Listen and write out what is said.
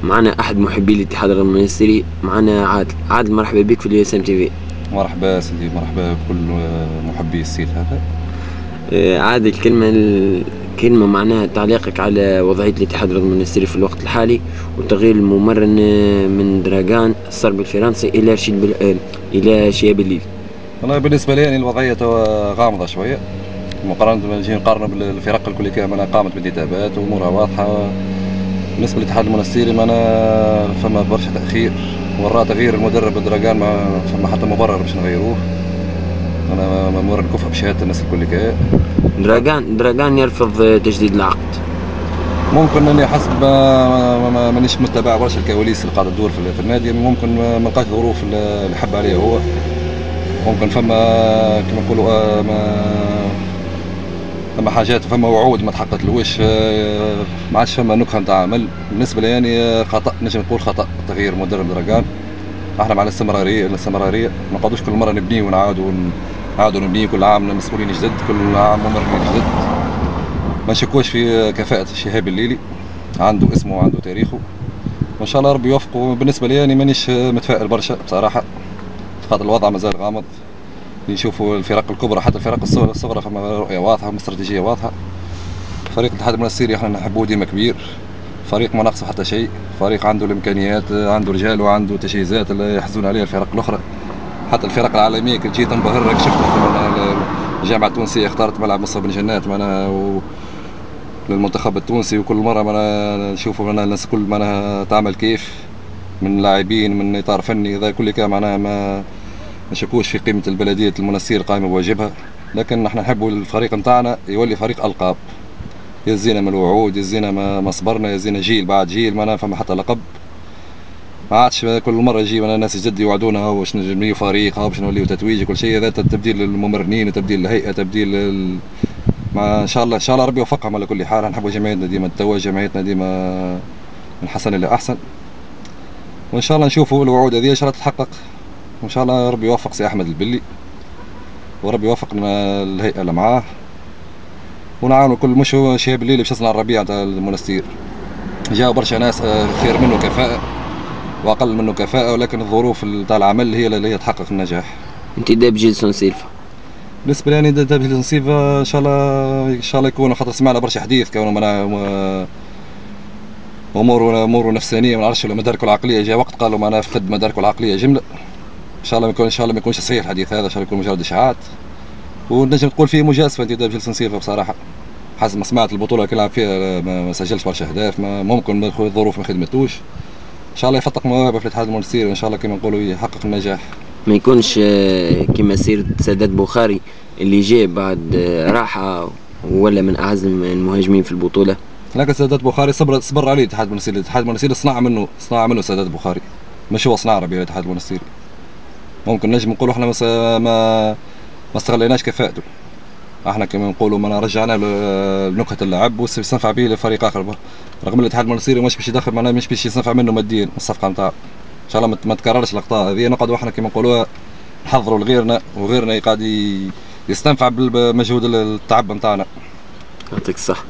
معنا أحد محبي الاتحاد المنستيري، معنا عادل. مرحبا بك في اليو اس ام تي في. مرحبا سيدي، مرحبا بكل محبي السيت هذا. عادل، كلمة معناها تعليقك على وضعية الاتحاد المنستيري في الوقت الحالي وتغيير الممرن من دراغان الصرب الفرنسي إلى شياب الليل. أنا بالنسبة لي يعني الوضعية غامضة شوية مقارنة، نجي نقارنوا بالفرق الكل كاملة قامت بانتدابات وأمورها واضحة. بالنسبة للاتحاد المنستيري ما أنا فما برشا تأخير، وراء تغيير المدرب دراغان ما فما حتى مبرر باش نغيروه. أنا ممر نكفأ بشهادة الناس الكل كا. دراغان يرفض تجديد العقد. ممكن اني حسب مانيش متابع برشا الكواليس اللي قاعده تدور في النادي، ممكن ما لقاش ظروف اللي حب عليها هو. ممكن فما كما نقولوا فما حاجات، فما وعود ما تحققتلوش. ما عادش فما نكهه نتاع عمل. بالنسبه لي يعني خطا، نجم نقول خطا تغيير مدرب دراغان. احنا مع الاستمراريه ما نقعدوش كل مره نبني ونعاودوا نبني كل عام مسؤولين جدد، كل عام ممرين جدد. ما نشكوش في كفاءه شهاب الليلي، عنده اسمه وعنده تاريخه، وان شاء الله ربي يوفقه. بالنسبه لي يعني مانيش متفائل برشا بصراحه، خاطر الوضع مازال غامض. نشوفوا الفرق الكبرى حتى الفرق الصغرى فما رؤيه واضحه وما استراتيجيه واضحه. فريق الاتحاد المنستيري احنا نحبوه ديما كبير، فريق ما ناقصه حتى شيء، فريق عنده الامكانيات، عنده رجال وعنده تجهيزات اللي يحزون عليها الفرق الاخرى. حتى الفرق العالميه كي تجي تنبهر راك شفت الجامعه التونسيه اختارت ملعب مصر بن جنات معناها للمنتخب التونسي، وكل مره معناها نشوفوا الناس الكل معناها تعمل كيف من لاعبين من اطار فني. هذا كل كان معناها ما نشكوش في قيمه البلديه المنستير قائمه بواجبها، لكن احنا نحبوا الفريق نتاعنا يولي فريق القاب، يزينا من الوعود، يزينا ما صبرنا، يزينا جيل بعد جيل ما فما حتى لقب. ما عادش كل مره يجي ناس جد يوعدونا باش نبنيو فريق باش نوليو تتويج كل شيء. هذا تبديل للممرنين، تبديل الهيئه، تبديل ما ان شاء الله ان شاء الله ربي يوفقهم على كل حال. نحبوا جمعيتنا ديما تتوج، جمعيتنا ديما من حسن الى احسن، وان شاء الله نشوفوا الوعود هذه ان شاء الله تتحقق. وان شاء الله ربي يوفق سي احمد البلي، وربي يوفق الهيئه اللي معاه، ونعاونوا كل مش هو شهاب الليل باش يصنع الربيع تاع المنستير. جاء برشا ناس خير منه كفاءه واقل منه كفاءه، ولكن الظروف تاع العمل هي اللي تحقق النجاح. انتداب جيلسون سيلفا. بالنسبه لي يعني دابا سيلفا ان شاء الله ان شاء الله يكون، خاطر سمعنا برشا حديث كونه امور نفسانيه ما نعرفش ولا مداركه العقليه. جاء وقت قالوا معناها فقد مداركه العقليه جمله. ان شاء الله ما يكون، ان شاء الله ما يكونش صحيح الحديث هذا، ان شاء الله يكون مجرد اشاعات. ونجم تقول فيه مجازفه انتداب جيلسون سيلفا بصراحه. حسب ما سمعت البطوله اللي لعب فيها ما سجلش برشا اهداف، ممكن الظروف ما خدمتوش. ان شاء الله يفتق مواهبه في الاتحاد المنستيري، وان شاء الله كما نقولوا يحقق النجاح. ما يكونش كما سيرة سادات بوخاري اللي جاء بعد راحة ولا من أعز المهاجمين في البطولة. لكن سادات بوخاري صبر عليه الاتحاد المنستيري. الاتحاد المنستيري صنع منه سادات بوخاري، مش هو صنع ربيع الاتحاد المنستيري. ممكن نجم نقولوا احنا ما استغليناش كفاءته. احنا كما نقولوا ما رجعنا لنكهه اللعب ويستنفع به لفريق اخر، رغم الاتحاد المنستيري مش باش يدخل معناها مش باش يستنفع منه ماديا الصفقه نتاعو. ان شاء الله ما تكررش الاخطاء هذه، نقعدوا احنا كما نقولوا نحضروا لغيرنا وغيرنا قاعد يستنفع بمجهود التعب نتاعنا. يعطيك الصحة.